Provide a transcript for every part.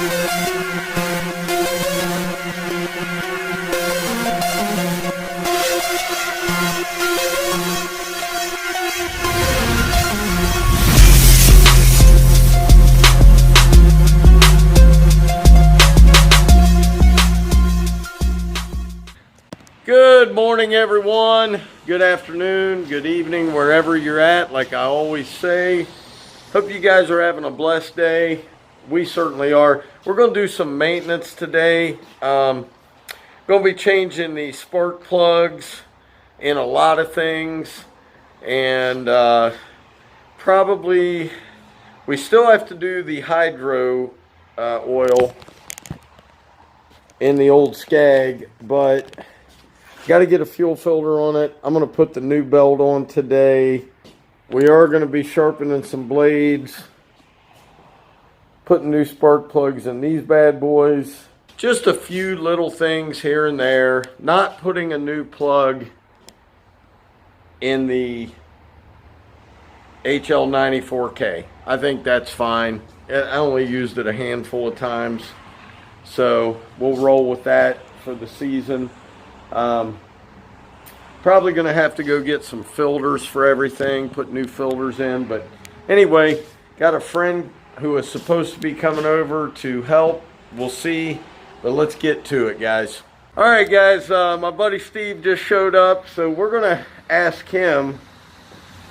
Good morning, everyone. Good afternoon, good evening, wherever you're at. Like I always say, hope you guys are having a blessed day. We certainly are. We're going to do some maintenance today. Going to be changing the spark plugs in a lot of things, and probably we still have to do the hydro oil in the old Skag, but got to get a fuel filter on it. I'm going to put the new belt on today. We are going to be sharpening some blades, putting new spark plugs in these bad boys. Just a few little things here and there. Not putting a new plug in the HL94K. I think that's fine. I only used it a handful of times, so we'll roll with that for the season. Probably going to have to go get some filters for everything, put new filters in. But anyway, got a friend who is supposed to be coming over to help. We'll see, but let's get to it, guys. All right, guys, my buddy Steve just showed up, so we're going to ask him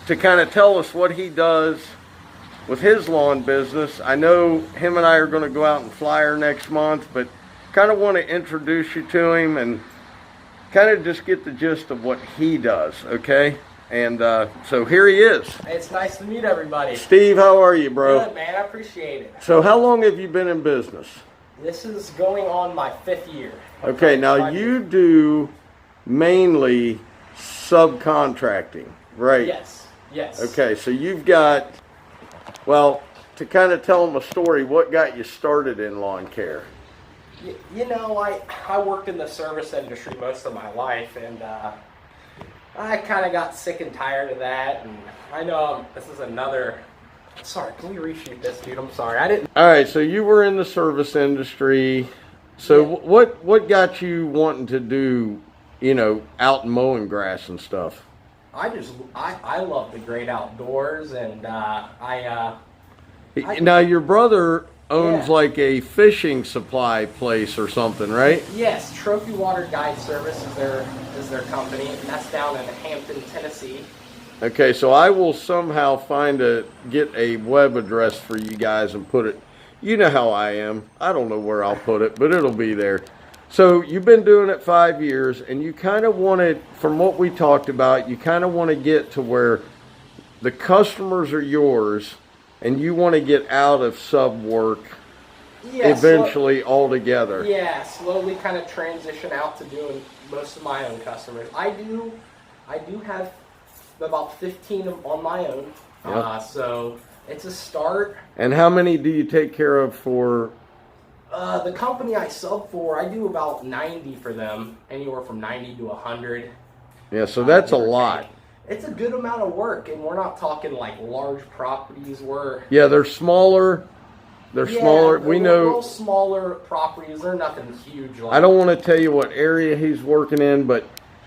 to kind of tell us what he does with his lawn business. I know him and I are going to go out and flyer next month, but kind of want to introduce you to him and kind of just get the gist of what he does, okay? And so here he is. It's nice to meet everybody. Steve, how are you, bro? Good, man. I appreciate it. So how long have you been in business? This is going on my 5th year. Okay, now you do mainly subcontracting, right? Yes, yes. Okay, so you've got, well, to kind of tell them a story, what got you started in lawn care? You know, I worked in the service industry most of my life, and I kind of got sick and tired of that. And I know this is another. Sorry, can we reshoot this, dude? I'm sorry, I didn't. All right, so you were in the service industry. So yeah. What got you wanting to do, you know, out and mowing grass and stuff? I love the great outdoors, and Now your brother owns like a fishing supply place or something, right? Yes, Trophy Water Guide Service is their company, and that's down in Hampton, Tennessee. Okay, so I will somehow get a web address for you guys and put it. You know how I am. I don't know where I'll put it, but it'll be there. So you've been doing it 5 years, and you kind of wanted, from what we talked about, you kind of want to get to where the customers are yours, and you want to get out of sub work eventually altogether. Yeah, slowly kind of transition out to doing most of my own customers. I do have about 15 on my own. Yep. So it's a start. And how many do you take care of for? The company I sub for, I do about 90 for them, anywhere from 90 to 100. Yeah, so that's a lot. It's a good amount of work, and we're not talking like large properties. They're smaller. They're smaller. We know smaller properties. They're nothing huge. I don't want to tell you what area he's working in, but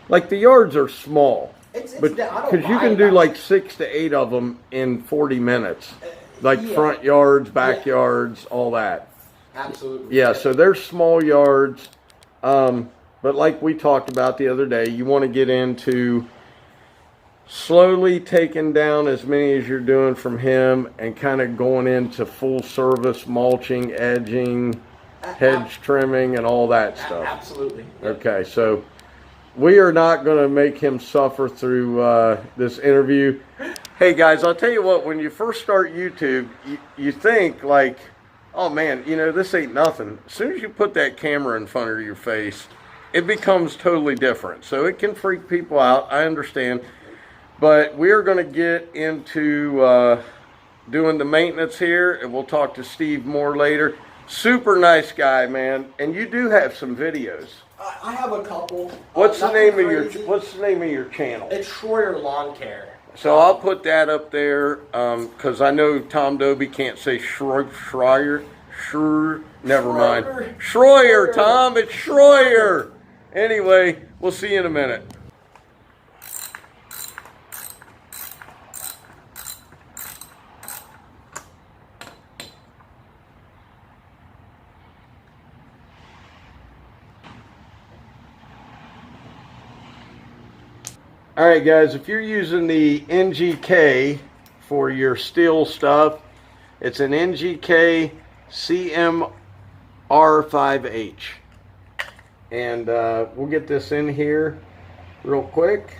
like the yards are small. Because you can do like 6 to 8 of them in 40 minutes, like front yards, backyards, all that. Absolutely. Yeah, so they're small yards, but like we talked about the other day, you want to get into slowly taking down as many as you're doing from him and kind of going into full service mulching, edging, hedge trimming, and all that stuff. Absolutely. Okay, so we are not going to make him suffer through this interview. Hey guys, I'll tell you what, when you first start YouTube, you think like, oh man, you know, this ain't nothing. As soon as you put that camera in front of your face, it becomes totally different. So it can freak people out, I understand. But we are going to get into doing the maintenance here, and we'll talk to Steve more later. Super nice guy, man. And you do have some videos. I have a couple. What's the name of your channel? It's Schroyer Lawn Care. So I'll put that up there because I know Tom Doby can't say Schroyer. Never mind. Schroyer, Tom, it's Schroyer. Anyway, we'll see you in a minute. All right, guys, if you're using the NGK for your steel stuff, it's an NGK CMR5H. And we'll get this in here real quick.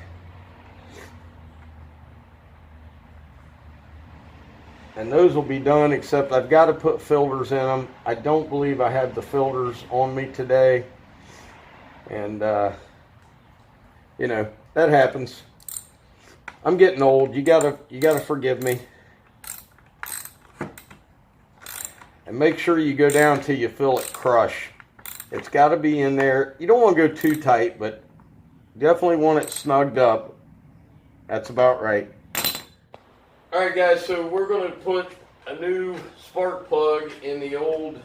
And those will be done, except I've got to put filters in them. I don't believe I have the filters on me today. And, you know, that happens. I'm getting old. You gotta forgive me. And make sure you go down till you feel it crush. It's got to be in there. You don't want to go too tight, but definitely want it snugged up. That's about right. All right, guys. So we're going to put a new spark plug in the old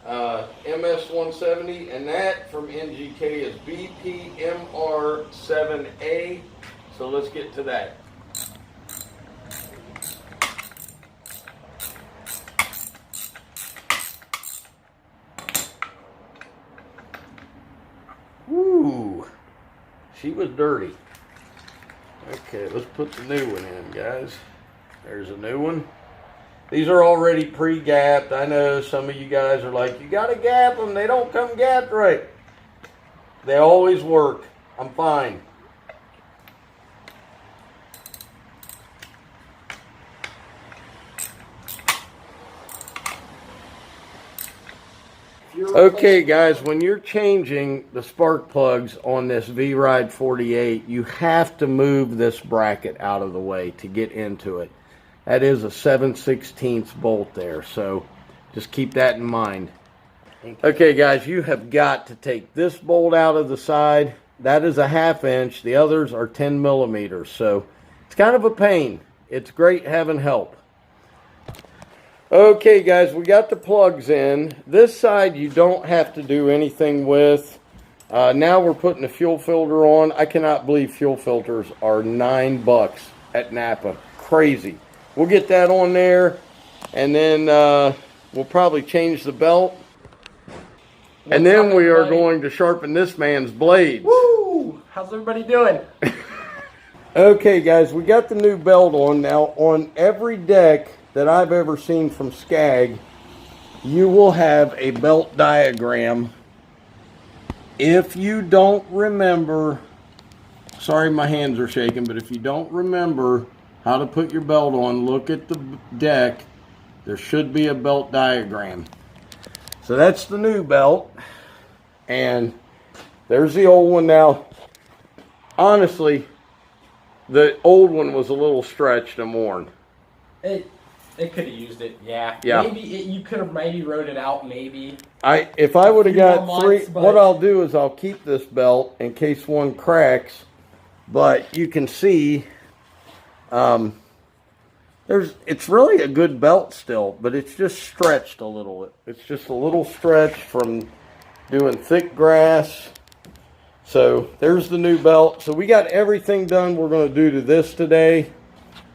MS170, and that from NGK is BPMR7A. So let's get to that. Woo! She was dirty. Okay, let's put the new one in, guys. There's a new one. These are already pre-gapped. I know some of you guys are like, you gotta gap them. They don't come gapped right. They always work. I'm fine. Okay, guys, when you're changing the spark plugs on this V-Ride 48, you have to move this bracket out of the way to get into it. That is a 7/16 bolt there, so just keep that in mind. Okay, guys, you have got to take this bolt out of the side. That is a 1/2 inch. The others are 10 millimeters, so it's kind of a pain. It's great having help. Okay, guys, we got the plugs in. This side you don't have to do anything with. Now we're putting the fuel filter on. I cannot believe fuel filters are $9 at Napa. Crazy. We'll get that on there, and then we'll probably change the belt. And then we are going to sharpen this man's blades. Woo! How's everybody doing? Okay, guys, we got the new belt on. Now, on every deck that I've ever seen from Skag, you will have a belt diagram. If you don't remember, sorry my hands are shaking, but if you don't remember how to put your belt on, look at the deck. There should be a belt diagram. So that's the new belt, and there's the old one. Now, honestly, the old one was a little stretched and worn. It could have used it, yeah. Yeah. Maybe you could have maybe wrote it out, maybe. If I would have got months, three, what I'll do is I'll keep this belt in case one cracks. But you can see, it's really a good belt still, but it's just stretched a little. It's just a little stretch from doing thick grass. So there's the new belt. So we got everything done we're going to do to this today.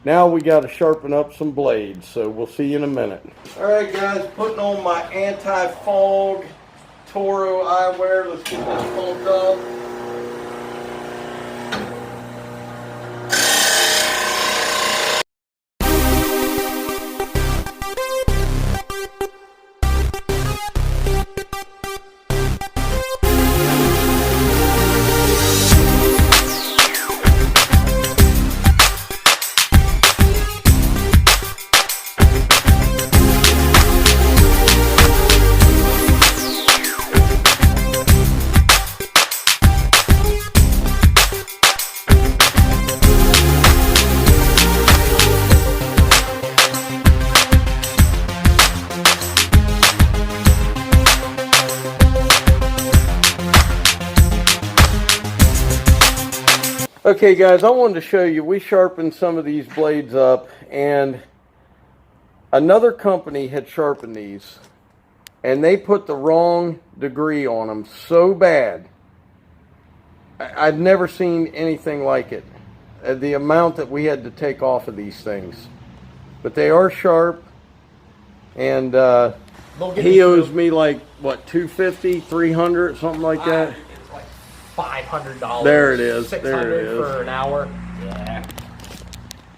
Now we got to sharpen up some blades, so we'll see you in a minute. All right, guys, putting on my anti-fog Toro eyewear. Let's get this pumped up. Okay, guys, I wanted to show you, we sharpened some of these blades up, and another company had sharpened these, and they put the wrong degree on them so bad. I'd never seen anything like it. The amount that we had to take off of these things. But they are sharp, and he owes me like, what, $250, $300, something like that? It's like $500. There it is. $600 There it is. for an hour. Yeah.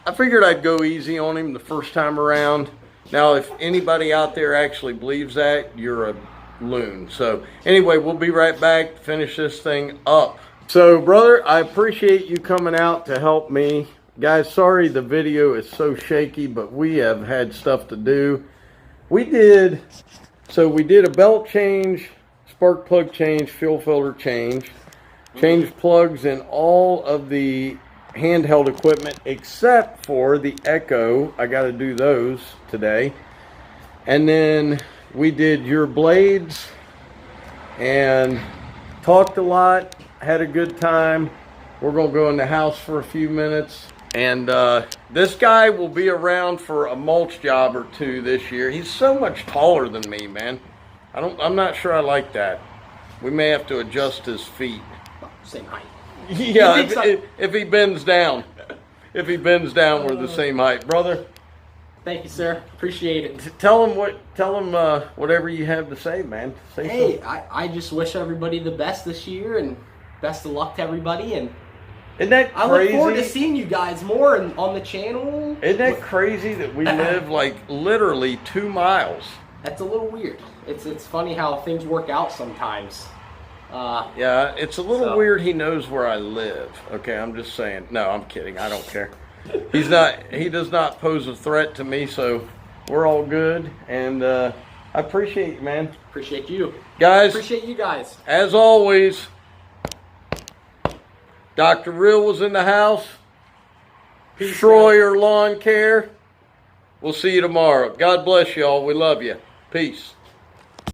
I figured I'd go easy on him the first time around. Now, if anybody out there actually believes that, you're a loon. So, anyway, we'll be right back to finish this thing up. So, brother, I appreciate you coming out to help me. Guys, sorry the video is so shaky, but we have had stuff to do. We did a belt change, spark plug change, fuel filter change, changed plugs in all of the handheld equipment except for the Echo. I got to do those today. And then we did your blades and talked a lot, had a good time. We're going to go in the house for a few minutes. And this guy will be around for a mulch job or two this year. He's so much taller than me, man. I'm not sure I like that. We may have to adjust his feet. Same height. Yeah, if he bends down. If he bends down, we're the same height. Brother, thank you, sir. Appreciate it. tell him whatever you have to say, man. Say Hey, something. I just wish everybody the best this year, and best of luck to everybody. And Isn't that crazy? I look forward to seeing you guys more on the channel. Isn't that crazy that we live like literally 2 miles? That's a little weird. It's funny how things work out sometimes. Yeah, it's a little weird he knows where I live. Okay, I'm just saying. No, I'm kidding. I don't care. He does not pose a threat to me, so we're all good. And I appreciate you, man. Appreciate you. Guys. Appreciate you guys. As always, Dr. Real was in the house. Peace, Schroyer Lawn Care. We'll see you tomorrow. God bless y'all. We love you. Peace.